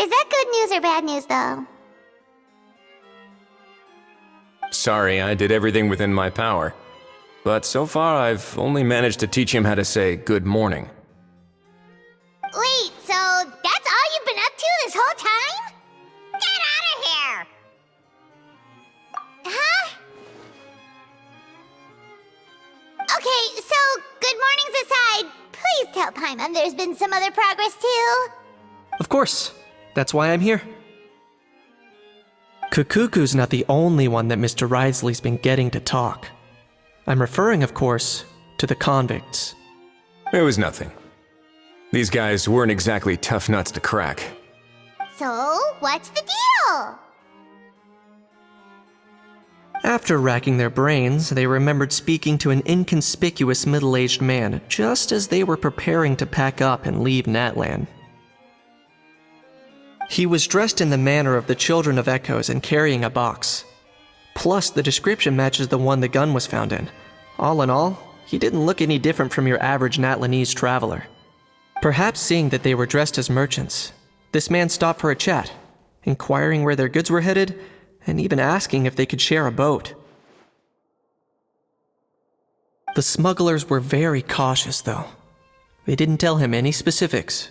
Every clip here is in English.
Is that good news or bad news, though? Sorry, I did everything within my power. But so far, I've only managed to teach him how to say good morning. Wait, so that's all you've been up to this whole time? Get out of here! Huh? Okay, so good mornings aside, please tell Paimon there's been some other progress too. Of course. That's why I'm here. Kukuku's not the only one that Mr. Wriothesley's been getting to talk. I'm referring, of course, to the convicts. It was nothing. These guys weren't exactly tough nuts to crack. So, what's the deal? After racking their brains, they remembered speaking to an inconspicuous middle-aged man just as they were preparing to pack up and leave Natlan. He was dressed in the manner of the Children of Echoes and carrying a box. Plus, the description matches the one the gun was found in. All in all, he didn't look any different from your average Natlanese traveler. Perhaps seeing that they were dressed as merchants, this man stopped for a chat, inquiring where their goods were headed, and even asking if they could share a boat. The smugglers were very cautious, though. They didn't tell him any specifics.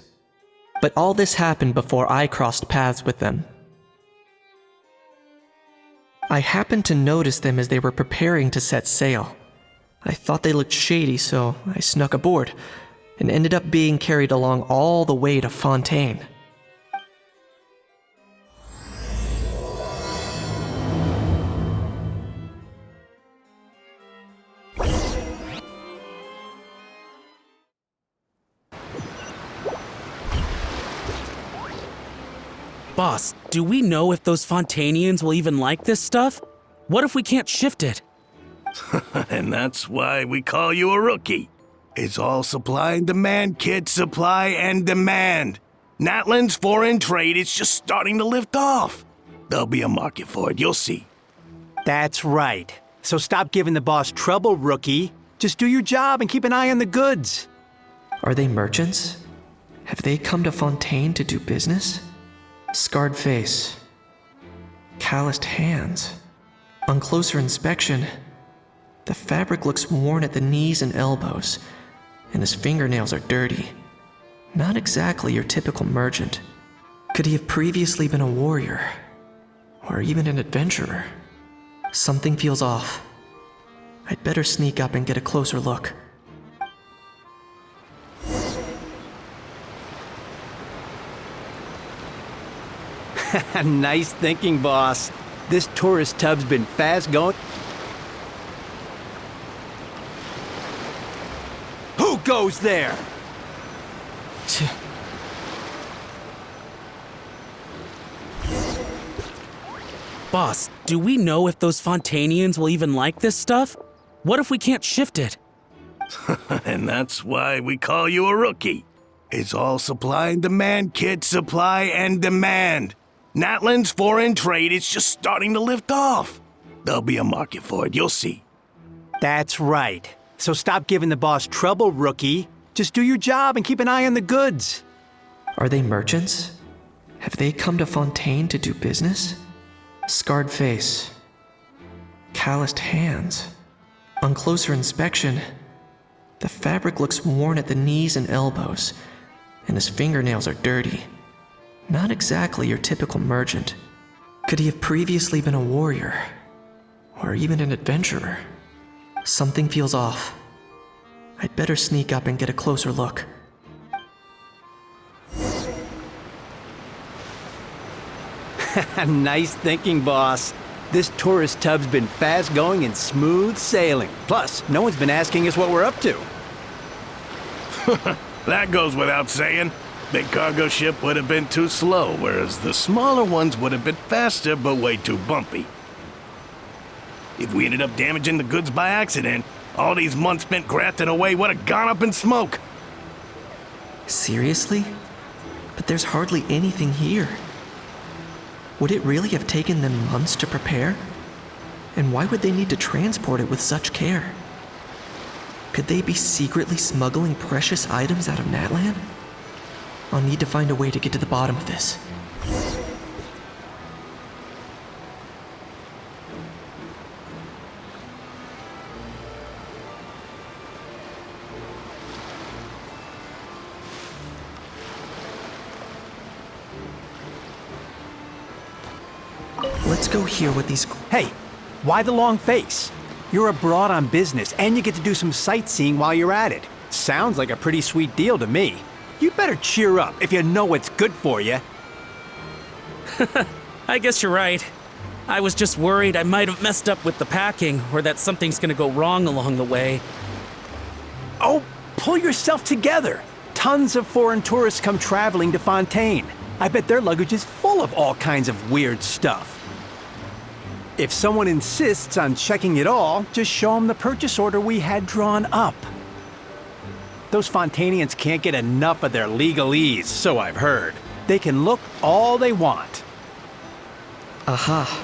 But all this happened before I crossed paths with them. I happened to notice them as they were preparing to set sail. I thought they looked shady, so I snuck aboard, and ended up being carried along all the way to Fontaine. Boss, do we know if those Fontainians will even like this stuff? What if we can't shift it? And that's why we call you a rookie. It's all supply and demand, kid. Supply and demand. Natlan's foreign trade is just starting to lift off. There'll be a market for it, you'll see. That's right. So stop giving the boss trouble, rookie. Just do your job and keep an eye on the goods. Are they merchants? Have they come to Fontaine to do business? Scarred face. Calloused hands. On closer inspection, the fabric looks worn at the knees and elbows, and his fingernails are dirty. Not exactly your typical merchant. Could he have previously been a warrior? Or even an adventurer? Something feels off. I'd better sneak up and get a closer look. Nice thinking, boss. This tourist tub's been fast going. Who goes there? Boss, do we know if those Fontainians will even like this stuff? What if we can't shift it? And that's why we call you a rookie. It's all supply and demand, kid. Supply and demand. Natlan's foreign trade is just starting to lift off. There'll be a market for it, you'll see. That's right. So stop giving the boss trouble, rookie. Just do your job and keep an eye on the goods. Are they merchants? Have they come to Fontaine to do business? Scarred face. Calloused hands. On closer inspection, the fabric looks worn at the knees and elbows, and his fingernails are dirty. Not exactly your typical merchant. Could he have previously been a warrior? Or even an adventurer? Something feels off. I'd better sneak up and get a closer look. Nice thinking, boss. This tourist tub's been fast going and smooth sailing. Plus, no one's been asking us what we're up to. That goes without saying. Big cargo ship would have been too slow, whereas the smaller ones would have been faster but way too bumpy. If we ended up damaging the goods by accident, all these months spent grafting away would have gone up in smoke. Seriously? But there's hardly anything here. Would it really have taken them months to prepare? And why would they need to transport it with such care? Could they be secretly smuggling precious items out of Natlan? I'll need to find a way to get to the bottom of this. Let's go here with these. Hey, why the long face? You're abroad on business, and you get to do some sightseeing while you're at it. Sounds like a pretty sweet deal to me. You better cheer up if you know what's good for you. I guess you're right. I was just worried I might have messed up with the packing, or that something's gonna go wrong along the way. Oh, pull yourself together. Tons of foreign tourists come traveling to Fontaine. I bet their luggage is full of all kinds of weird stuff. If someone insists on checking it all, just show them the purchase order we had drawn up. Those Fontainians can't get enough of their legalese, so I've heard. They can look all they want. Aha.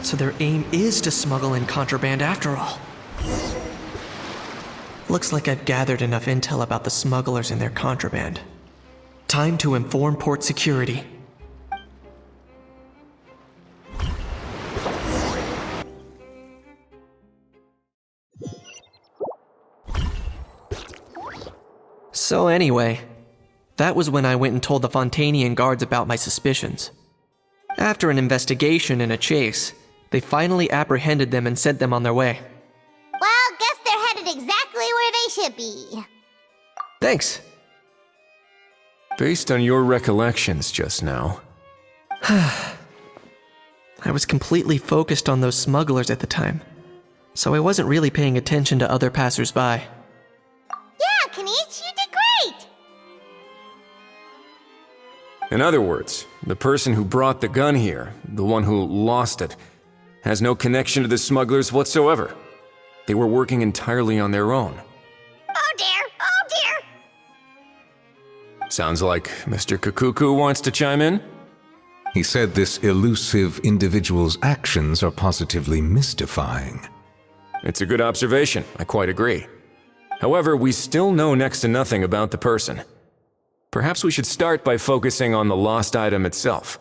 So their aim is to smuggle in contraband after all. Looks like I've gathered enough intel about the smugglers and their contraband. Time to inform port security. So anyway, that was when I went and told the Fontainian guards about my suspicions. After an investigation and a chase, they finally apprehended them and sent them on their way. Well, guess they're headed exactly where they should be. Thanks. Based on your recollections just now, I was completely focused on those smugglers at the time, so I wasn't really paying attention to other passersby. Yeah, Kinich, you did great! in other words, the person who brought the gun here, the one who lost it, has no connection to the smugglers whatsoever. They were working entirely on their own. Oh dear, oh dear! Sounds like Mr. Kakuku wants to chime in? He said this elusive individual's actions are positively mystifying. It's a good observation, I quite agree. However, we still know next to nothing about the person. Perhaps we should start by focusing on the lost item itself.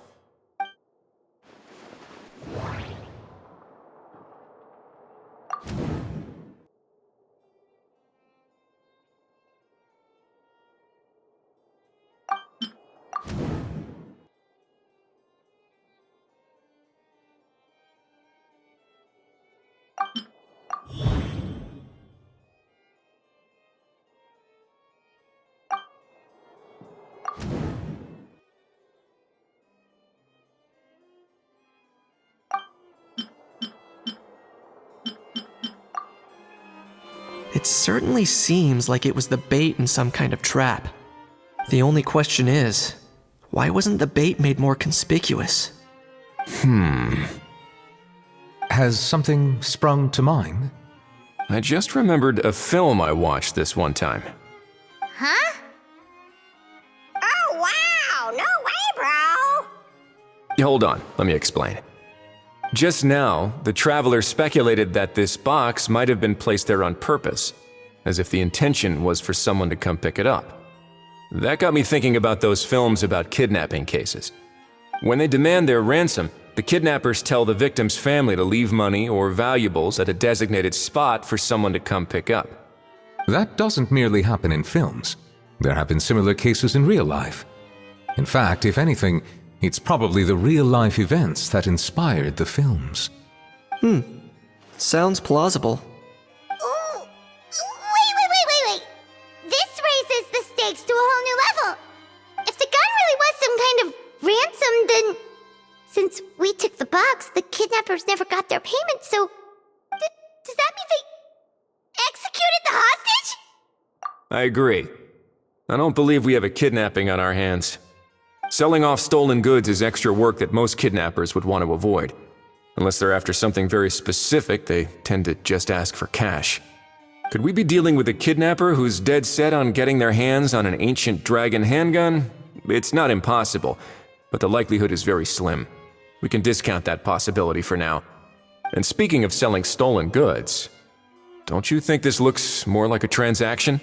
It certainly seems like it was the bait in some kind of trap. The only question is, why wasn't the bait made more conspicuous? Has something sprung to mind? I just remembered a film I watched this one time. Huh? Oh wow, no way, bro! Hold on, let me explain. Just now, the traveler speculated that this box might have been placed there on purpose, as if the intention was for someone to come pick it up. That got me thinking about those films about kidnapping cases. When they demand their ransom, the kidnappers tell the victim's family to leave money or valuables at a designated spot for someone to come pick up. That doesn't merely happen in films. There have been similar cases in real life. In fact, if anything, it's probably the real-life events that inspired the films. Sounds plausible. Ooh, wait. This raises the stakes to a whole new level. If the gun really was some kind of ransom, then since we took the box, the kidnappers never got their payment, so does that mean they executed the hostage? I agree. I don't believe we have a kidnapping on our hands. Selling off stolen goods is extra work that most kidnappers would want to avoid. Unless they're after something very specific, they tend to just ask for cash. Could we be dealing with a kidnapper who's dead set on getting their hands on an ancient dragon handgun? It's not impossible, but the likelihood is very slim. We can discount that possibility for now. And speaking of selling stolen goods, don't you think this looks more like a transaction?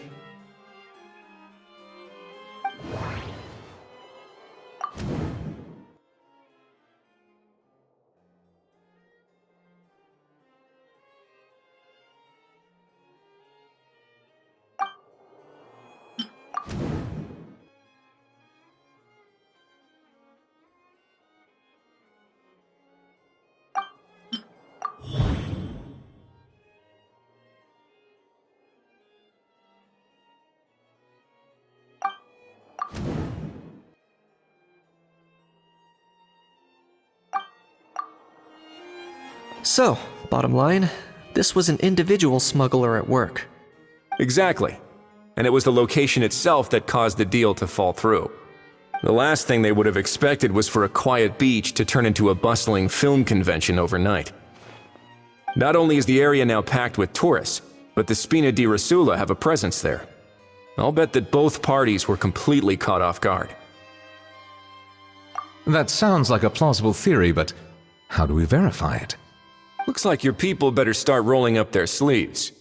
So, bottom line, this was an individual smuggler at work. Exactly. And it was the location itself that caused the deal to fall through. The last thing they would have expected was for a quiet beach to turn into a bustling film convention overnight. Not only is the area now packed with tourists, but the Spina di Rosula have a presence there. I'll bet that both parties were completely caught off guard. That sounds like a plausible theory, but how do we verify it? Looks like your people better start rolling up their sleeves.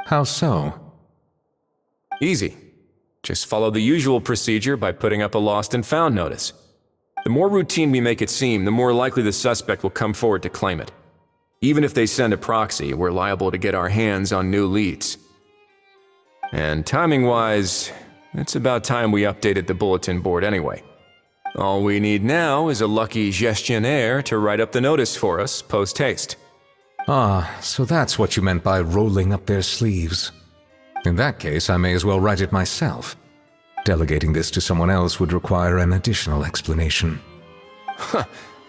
How so? Easy. Just follow the usual procedure by putting up a lost and found notice. The more routine we make it seem, the more likely the suspect will come forward to claim it. Even if they send a proxy, we're liable to get our hands on new leads. And timing-wise, it's about time we updated the bulletin board anyway. All we need now is a lucky gestionnaire to write up the notice for us post-haste. Ah, so that's what you meant by rolling up their sleeves. In that case, I may as well write it myself. Delegating this to someone else would require an additional explanation.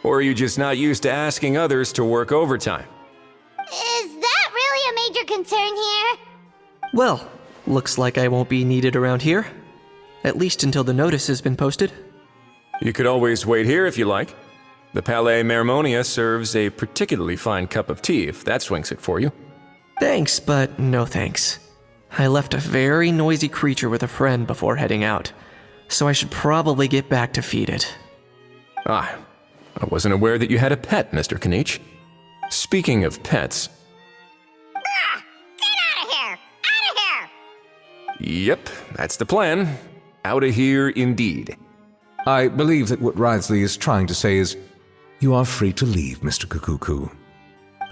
Or are you just not used to asking others to work overtime? Is that really a major concern here? Well, looks like I won't be needed around here. At least until the notice has been posted. You could always wait here if you like. The Palais Mermonia serves a particularly fine cup of tea if that swings it for you. Thanks, but no thanks. I left a very noisy creature with a friend before heading out, so I should probably get back to feed it. Ah, I wasn't aware that you had a pet, Mr. Kinich. Speaking of pets... Get out of here! Out of here! Yep, that's the plan. Outta here indeed. I believe that what Wriothesley is trying to say is, you are free to leave, Mr. Kukuku.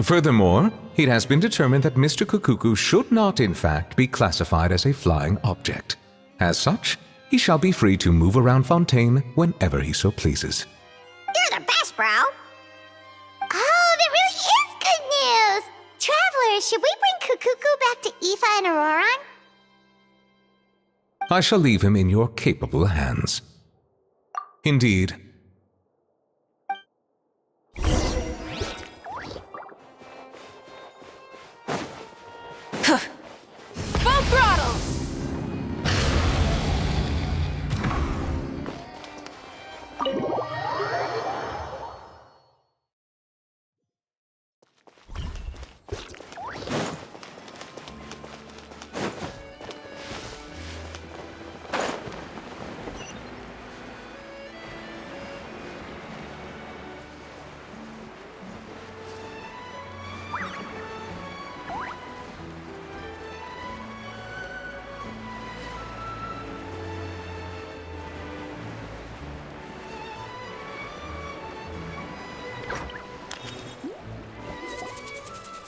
Furthermore, it has been determined that Mr. Kukuku should not, in fact, be classified as a flying object. As such, he shall be free to move around Fontaine whenever he so pleases. You're the best, bro! Oh, that really is good news! Travelers, should we bring Kukuku back to Aoife and Ororon? I shall leave him in your capable hands. Indeed. Full throttle!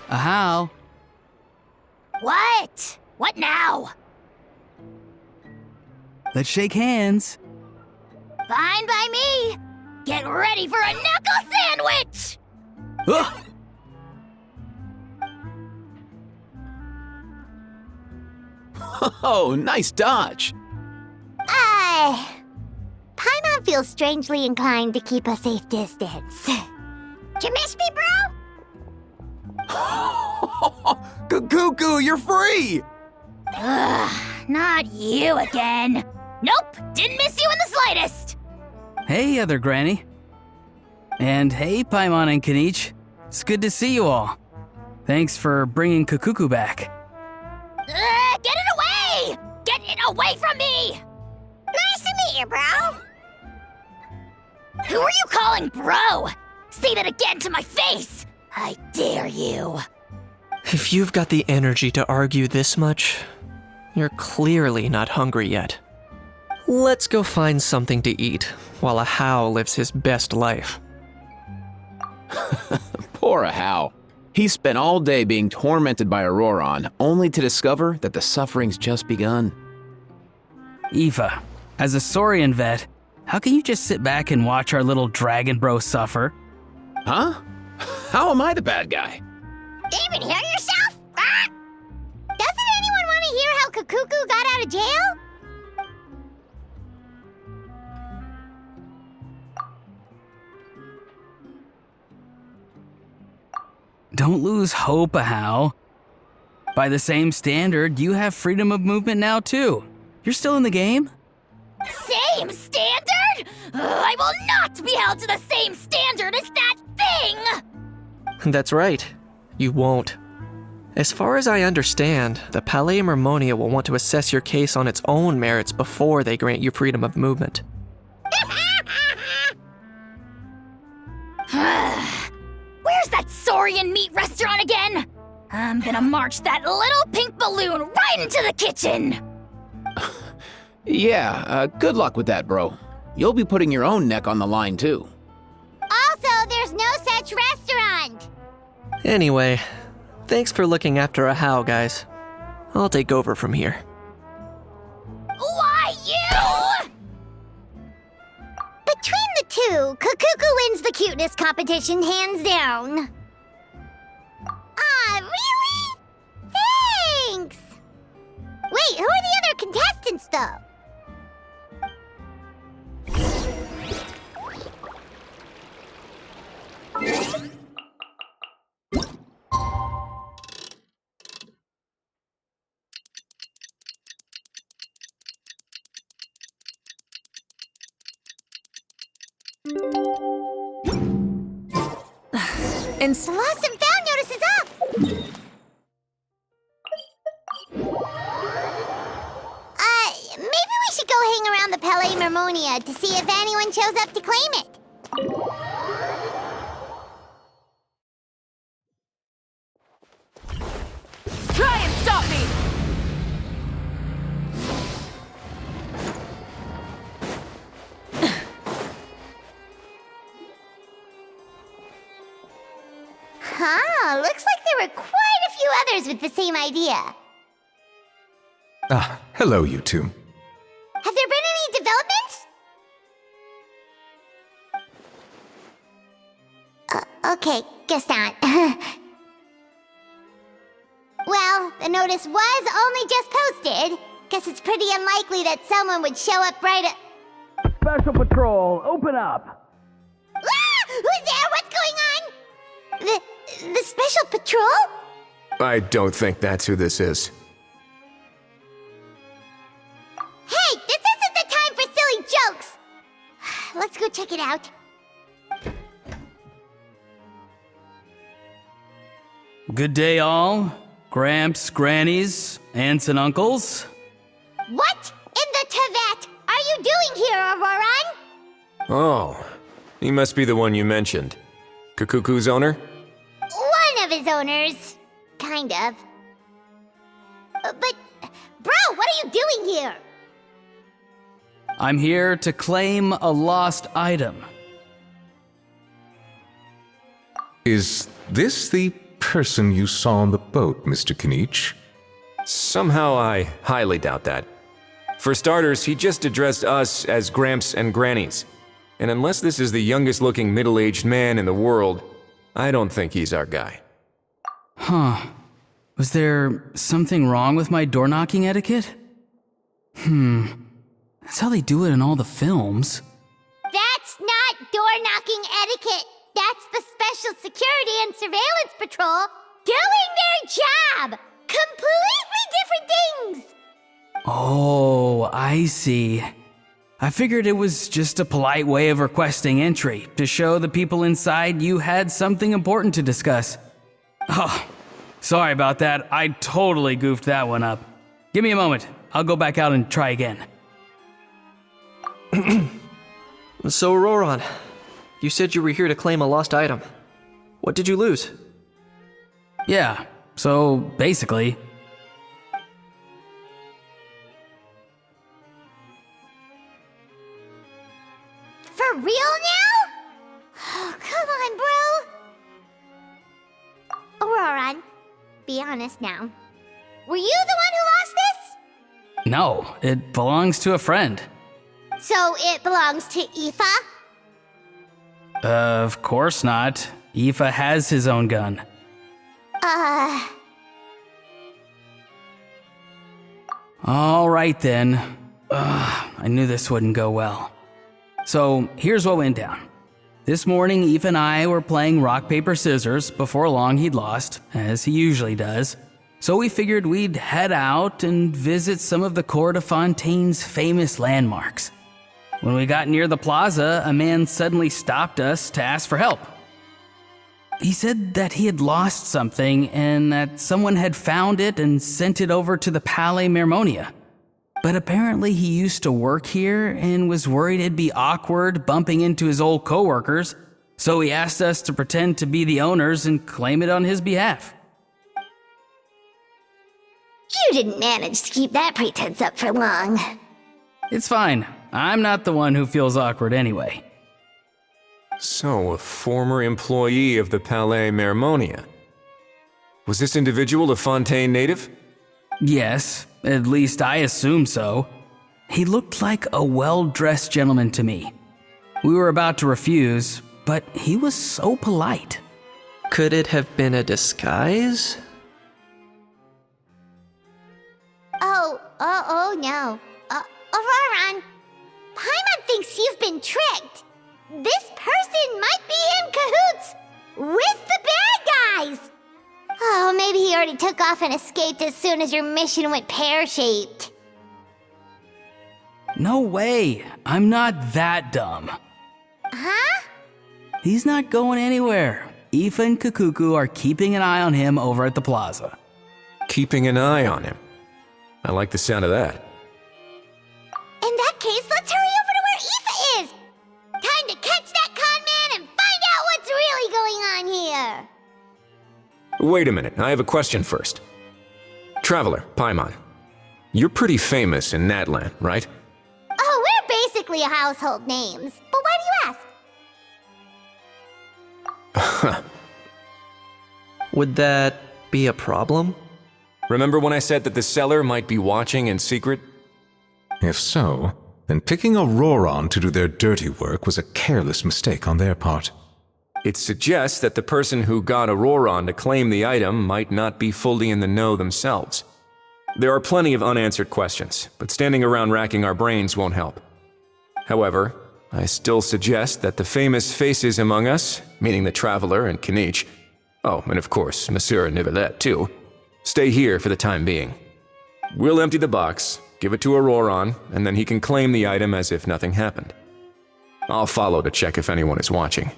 How? What? What now? Let's shake hands. Fine by me! Get ready for a knuckle sandwich! Ugh! Oh, nice dodge. Paimon feels strangely inclined to keep a safe distance. Did you miss me, bro? Cuckoo, you're free! Ugh, not you again. Nope, didn't miss you in the slightest. Hey, other granny. And hey, Paimon and Kinich. It's good to see you all. Thanks for bringing Kukuku back. Get it away! Get it away from me! Nice to meet you, bro. Who are you calling bro? Say that again to my face! I dare you. If you've got the energy to argue this much, you're clearly not hungry yet. Let's go find something to eat while a How lives his best life. Poor Ahau. He spent all day being tormented by Ororon, only to discover that the suffering's just begun. Aoife, as a Saurian vet, how can you just sit back and watch our little dragon bro suffer? Huh? How am I the bad guy? Even hear yourself? Ah! Doesn't anyone want to hear how Kukuku got out of jail? don't lose hope, Ahau. By the same standard, you have freedom of movement now too. You're still in the game? Same standard? I will not be held to the same standard as that thing! That's right. You won't. As far as I understand, the Palais Mermonia will want to assess your case on its own merits before they grant you freedom of movement. Where's that Saurian meat restaurant again? I'm gonna march that little pink balloon right into the kitchen! Yeah, good luck with that, bro. You'll be putting your own neck on the line, too. Also, there's no such restaurant! Anyway, thanks for looking after Ahau, guys. I'll take over from here. Why, you? Between the two, Kukuku wins the cuteness competition hands down. Ah, really? Thanks! Wait, who are the other contestants, though? And The lost and found notice is up! Maybe we should go hang around the Palais Mermonia to see if anyone shows up to claim it. Try and stop me! Huh, looks like there were quite a few others with the same idea. Ah, hello, you two. Have there been any developments? Okay, guess not. Well, the notice was only just posted. Guess it's pretty unlikely that someone would show up right at... Special Patrol, open up! Ah! Who's there? What's going on? The Special Patrol? I don't think that's who this is. Hey, this isn't the time for silly jokes! Let's go check it out. good day, all. Gramps, grannies, aunts, and uncles. What in the Tevat are you doing here, ororon? Oh, he must be the one you mentioned. Kukuku's owner? One of his owners. Kind of. But, bro, what are you doing here? I'm here to claim a lost item. Is this the person you saw on the boat, Mr. Kinich? Somehow I highly doubt that. For starters, he just addressed us as Gramps and Grannies. And unless this is the youngest looking middle-aged man in the world, I don't think he's our guy. Huh. Was there something wrong with my door-knocking etiquette? That's how they do it in all the films. That's not door-knocking etiquette. That's the Special Security and Surveillance Patrol doing their job! Completely different things! Oh, I see. I figured it was just a polite way of requesting entry, to show the people inside you had something important to discuss. Oh, sorry about that. I totally goofed that one up. Give me a moment. I'll go back out and try again. So, Ororon, you said you were here to claim a lost item. What did you lose? Yeah, so basically... For real now? Oh, come on, bro. Ororon, be honest now. Were you the one who lost this? No, it belongs to a friend. So it belongs to Aoife? Of course not. Aoife has his own gun. All right then. I knew this wouldn't go well. So here's what went down. This morning, Eve and I were playing rock, paper, scissors. Before long, he'd lost, as he usually does. So we figured we'd head out and visit some of the Court of Fontaine's famous landmarks. When we got near the plaza, a man suddenly stopped us to ask for help. He said that he had lost something and that someone had found it and sent it over to the Palais Mermonia. But apparently he used to work here and was worried it'd be awkward bumping into his old coworkers, so he asked us to pretend to be the owners and claim it on his behalf. You didn't manage to keep that pretense up for long. It's fine. I'm not the one who feels awkward anyway. So, a former employee of the Palais Mermonia. Was this individual a Fontaine native? Yes, at least I assume so. He looked like a well-dressed gentleman to me. We were about to refuse, but he was so polite. Could it have been a disguise? Oh no. Ororon, Paimon thinks you've been tricked. This person might be in cahoots with the bad guys. Oh, maybe he already took off and escaped as soon as your mission went pear-shaped. No way. I'm not that dumb. Huh? He's not going anywhere. Aoife and Kukuku are keeping an eye on him over at the plaza. Keeping an eye on him. I like the sound of that. In that case, let's hurry over to where Aoife is. Time to catch that con man and find out what's really going on here. Wait a minute, I have a question first. Traveler, Paimon, you're pretty famous in Natlan, right? Oh, we're basically household names. But why do you ask? Would that be a problem? Remember when I said that the seller might be watching in secret? If so, then picking a ororon to do their dirty work was a careless mistake on their part. It suggests that the person who got ororon to claim the item might not be fully in the know themselves. There are plenty of unanswered questions, but standing around racking our brains won't help. However, I still suggest that the famous faces among us, meaning the Traveler and Kinich, oh, and of course, Monsieur and Neuvillette too, stay here for the time being. We'll empty the box, give it to ororon, and then he can claim the item as if nothing happened. I'll follow to check if anyone is watching.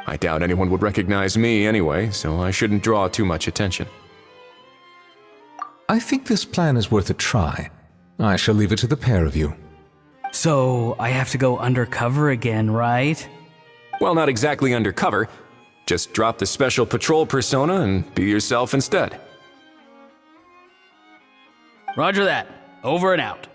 I doubt anyone would recognize me anyway, so I shouldn't draw too much attention. I think this plan is worth a try. I shall leave it to the pair of you. So, I have to go undercover again, right? Well, not exactly undercover. Just drop the special patrol persona and be yourself instead. Roger that. Over and out.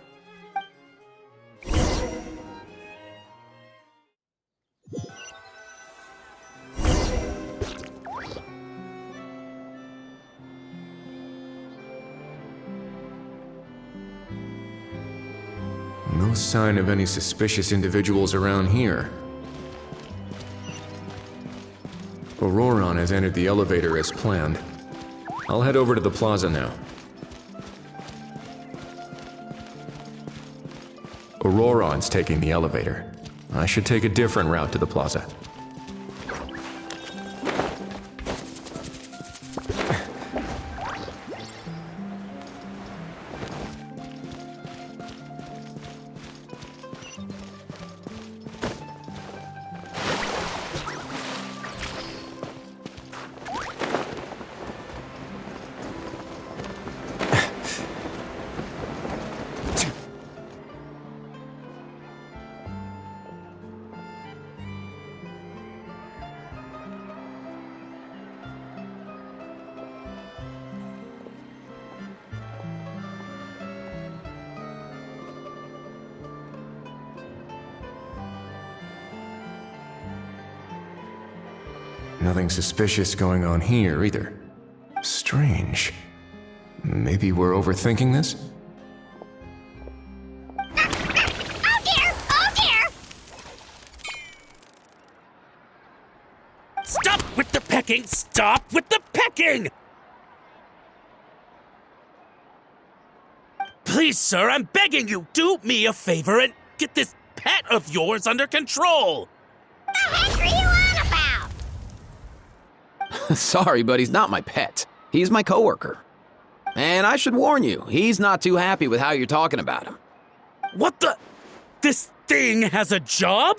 No sign of any suspicious individuals around here. Ororon has entered the elevator as planned. I'll head over to the plaza now. Ororon's taking the elevator. I should take a different route to the plaza. Nothing suspicious going on here either. Strange. Maybe we're overthinking this? Oh dear! Oh dear! Stop with the pecking! Stop with the pecking! Please, sir, I'm begging you, do me a favor and get this pet of yours under control! Sorry, but he's not my pet. He's my coworker. And I should warn you, he's not too happy with how you're talking about him. What the? This thing has a job?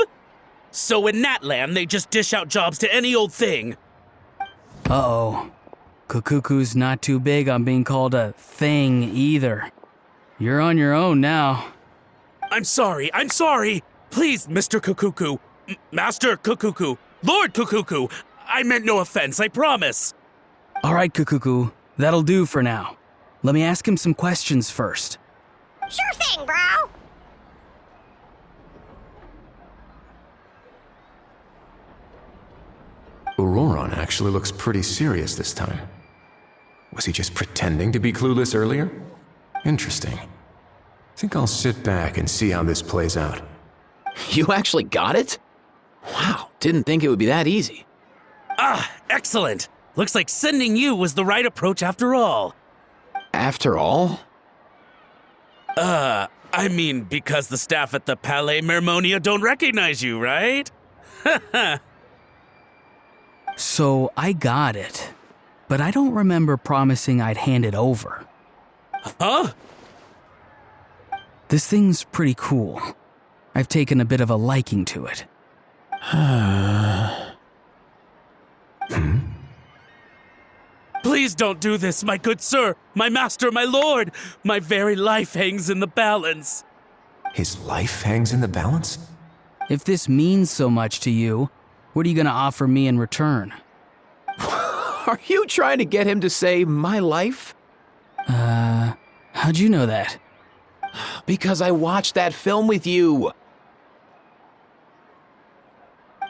So in Natland, they just dish out jobs to any old thing. Uh-oh. Kukuku's not too big on being called a thing either. You're on your own now. I'm sorry. Please, Mr. Kukuku. Master Kukuku. Lord Kukuku. I meant no offense, I promise. All right, Kukuku. That'll do for now. Let me ask him some questions first. Sure thing, bro. Ororon actually looks pretty serious this time. Was he just pretending to be clueless earlier? Interesting. Think I'll sit back and see how this plays out. You actually got it? Wow, didn't think it would be that easy. Ah, excellent. Looks like sending you was the right approach after all. After all? I mean, because the staff at the Palais Mermonia don't recognize you, right? So I got it, but I don't remember promising I'd hand it over. Huh? This thing's pretty cool. I've taken a bit of a liking to it. Please don't do this, my good sir, my master, my lord. My very life hangs in the balance. His life hangs in the balance? If this means so much to you, what are you gonna offer me in return? Are you trying to get him to say my life? How'd you know that? Because I watched that film with you.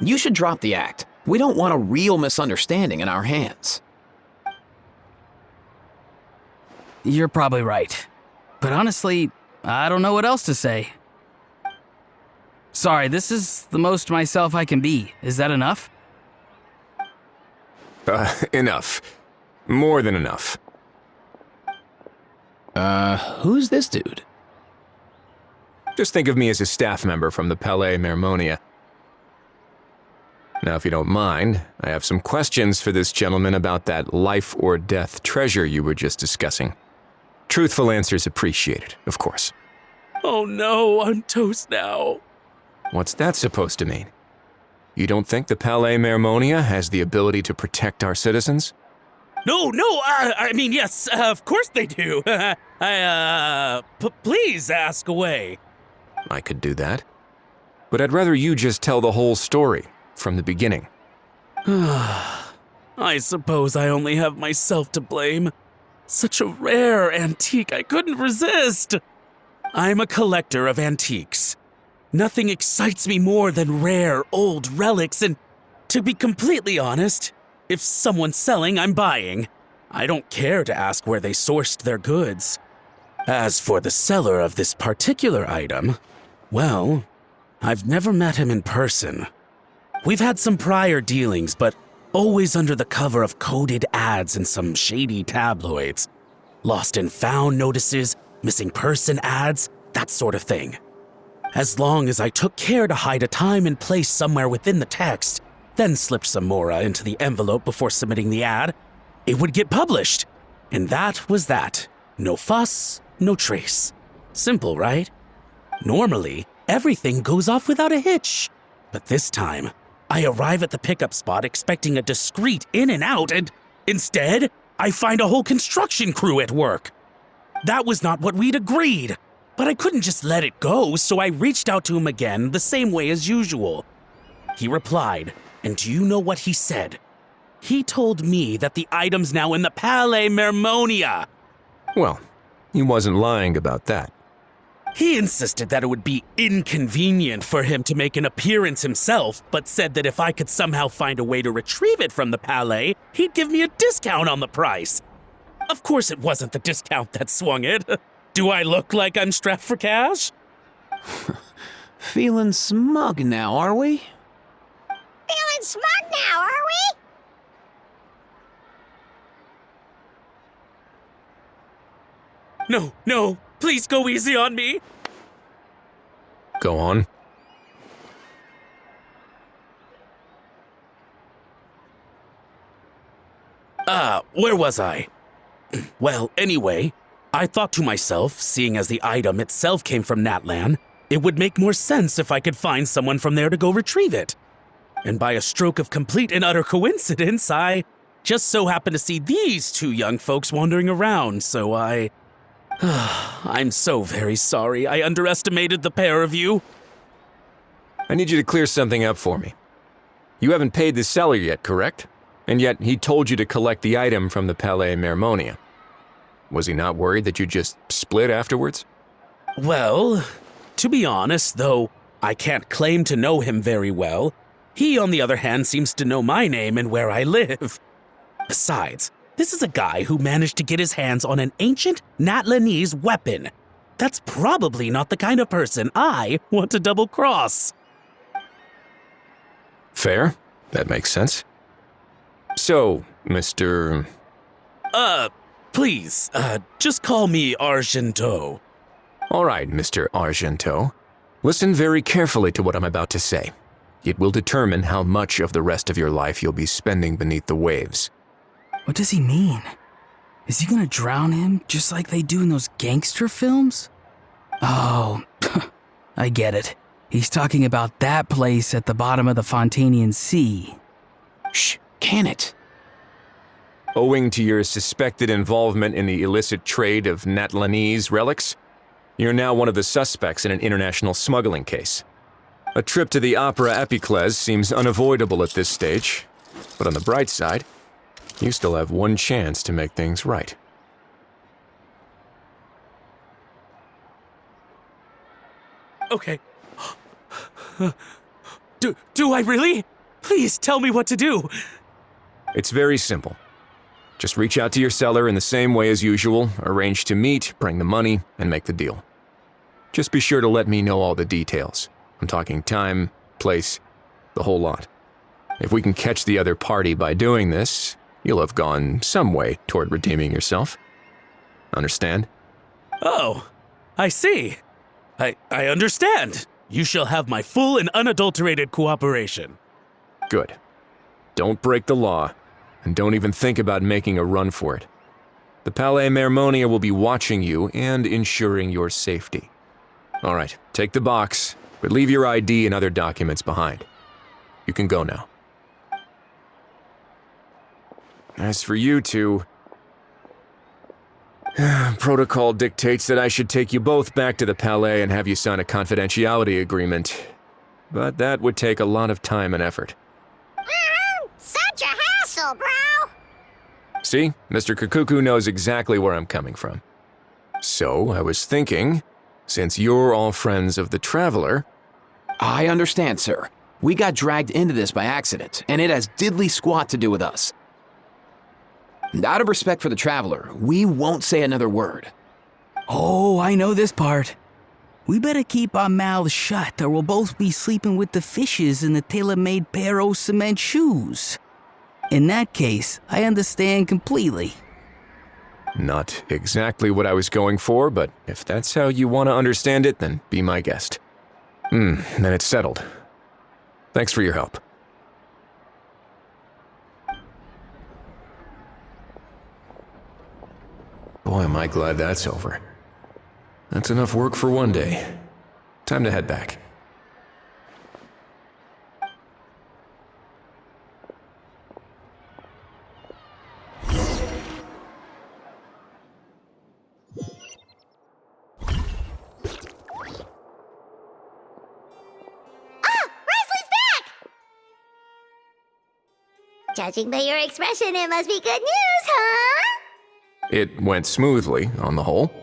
You should drop the act. We don't want a real misunderstanding in our hands. You're probably right. But honestly, I don't know what else to say. Sorry, this is the most myself I can be. Is that enough? Enough. More than enough. Who's this dude? Just think of me as a staff member from the Palais Mermonia. Now, if you don't mind, I have some questions for this gentleman about that life or death treasure you were just discussing. Truthful answers appreciated, of course. Oh no, I'm toast now. What's that supposed to mean? You don't think the Palais Mermonia has the ability to protect our citizens? No, I mean, yes, of course they do. Please ask away. I could do that. But I'd rather you just tell the whole story, from the beginning. I suppose I only have myself to blame. Such a rare antique, I couldn't resist. I'm a collector of antiques. Nothing excites me more than rare, old relics, and to be completely honest, if someone's selling, I'm buying. I don't care to ask where they sourced their goods. As for the seller of this particular item, well, I've never met him in person. We've had some prior dealings, but always under the cover of coded ads in some shady tabloids. Lost and found notices, missing person ads, that sort of thing. As long as I took care to hide a time and place somewhere within the text, then slipped some mora into the envelope before submitting the ad, it would get published. And that was that. No fuss, no trace. Simple, right? Normally, everything goes off without a hitch. But this time, I arrive at the pickup spot expecting a discreet in and out, and instead, I find a whole construction crew at work. That was not what we'd agreed, but I couldn't just let it go, so I reached out to him again the same way as usual. He replied, and do you know what he said? He told me that the item's now in the Palais Mermonia. Well, he wasn't lying about that. He insisted that it would be inconvenient for him to make an appearance himself, but said that if I could somehow find a way to retrieve it from the Palais, he'd give me a discount on the price. Of course it wasn't the discount that swung it. Do I look like I'm strapped for cash? Feeling smug now, are we? Feeling smug now, are we? No, please go easy on me. Go on. Where was I? Well, anyway, I thought to myself, seeing as the item itself came from Natlan, it would make more sense if I could find someone from there to go retrieve it. And by a stroke of complete and utter coincidence, I just so happened to see these two young folks wandering around, so I'm so very sorry I underestimated the pair of you. I need you to clear something up for me. You haven't paid the seller yet, correct? And yet he told you to collect the item from the Palais Mermonia. Was he not worried that you'd just split afterwards? Well, to be honest, though I can't claim to know him very well, he, on the other hand, seems to know my name and where I live. Besides, this is a guy who managed to get his hands on an ancient Natlanese weapon. That's probably not the kind of person I want to double-cross. Fair. That makes sense. So, Mr. Please, just call me Argento. All right, Mr. Argento. Listen very carefully to what I'm about to say. It will determine how much of the rest of your life you'll be spending beneath the waves. What does he mean? Is he gonna drown him just like they do in those gangster films? Oh, I get it. He's talking about that place at the bottom of the Fontanian Sea. Shh, can it? Owing to your suspected involvement in the illicit trade of Natlanese relics, you're now one of the suspects in an international smuggling case. A trip to the Opera Epiclese seems unavoidable at this stage, but on the bright side, you still have one chance to make things right. Okay. Do I really? Please tell me what to do. It's very simple. Just reach out to your seller in the same way as usual, arrange to meet, bring the money, and make the deal. Just be sure to let me know all the details. I'm talking time, place, the whole lot. If we can catch the other party by doing this, you'll have gone some way toward redeeming yourself. Understand? Oh, I see. I understand. You shall have my full and unadulterated cooperation. Good. Don't break the law, and don't even think about making a run for it. The Palais Mermonia will be watching you and ensuring your safety. All right, take the box, but leave your ID and other documents behind. You can go now. As for you two, protocol dictates that I should take you both back to the Palais and have you sign a confidentiality agreement. But that would take a lot of time and effort. Such a hassle, bro! See, Mr. Kikuku knows exactly where I'm coming from. So, I was thinking, since you're all friends of the Traveler... I understand, sir. We got dragged into this by accident, and it has diddly squat to do with us. And out of respect for the Traveler, we won't say another word. Oh, I know this part. We better keep our mouths shut or we'll both be sleeping with the fishes in the tailor-made pair of cement shoes. In that case, I understand completely. Not exactly what I was going for, but if that's how you want to understand it, then be my guest. Then it's settled. Thanks for your help. Boy, am I glad that's over. That's enough work for one day. Time to head back. Judging by your expression, it must be good news, huh? It went smoothly, on the whole.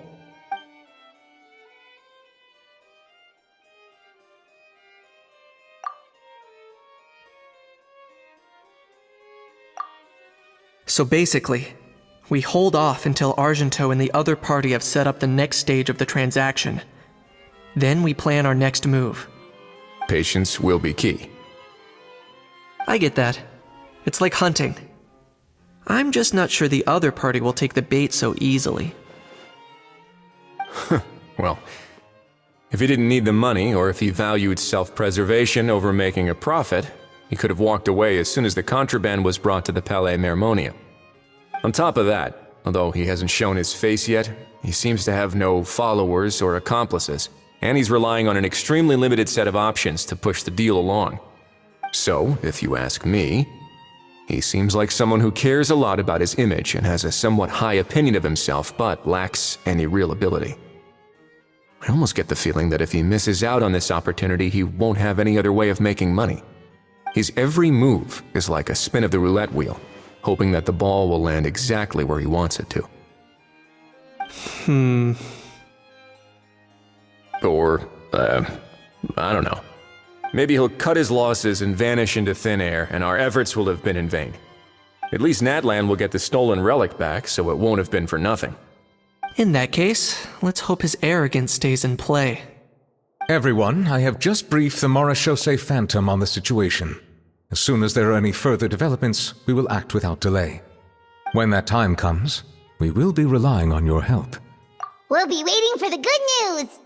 So basically, we hold off until Argento and the other party have set up the next stage of the transaction. Then we plan our next move. Patience will be key. I get that. It's like hunting. I'm just not sure the other party will take the bait so easily. Well, if he didn't need the money, or if he valued self-preservation over making a profit, he could have walked away as soon as the contraband was brought to the Palais Mermonia. On top of that, although he hasn't shown his face yet, he seems to have no followers or accomplices, and he's relying on an extremely limited set of options to push the deal along. So, if you ask me, he seems like someone who cares a lot about his image and has a somewhat high opinion of himself, but lacks any real ability. I almost get the feeling that if he misses out on this opportunity, he won't have any other way of making money. His every move is like a spin of the roulette wheel, hoping that the ball will land exactly where he wants it to. Or, I don't know. Maybe he'll cut his losses and vanish into thin air, and our efforts will have been in vain. At least Natlan will get the stolen relic back, so it won't have been for nothing. In that case, let's hope his arrogance stays in play. Everyone, I have just briefed the Marechaussee Phantom on the situation. As soon as there are any further developments, we will act without delay. When that time comes, we will be relying on your help. We'll be waiting for the good news.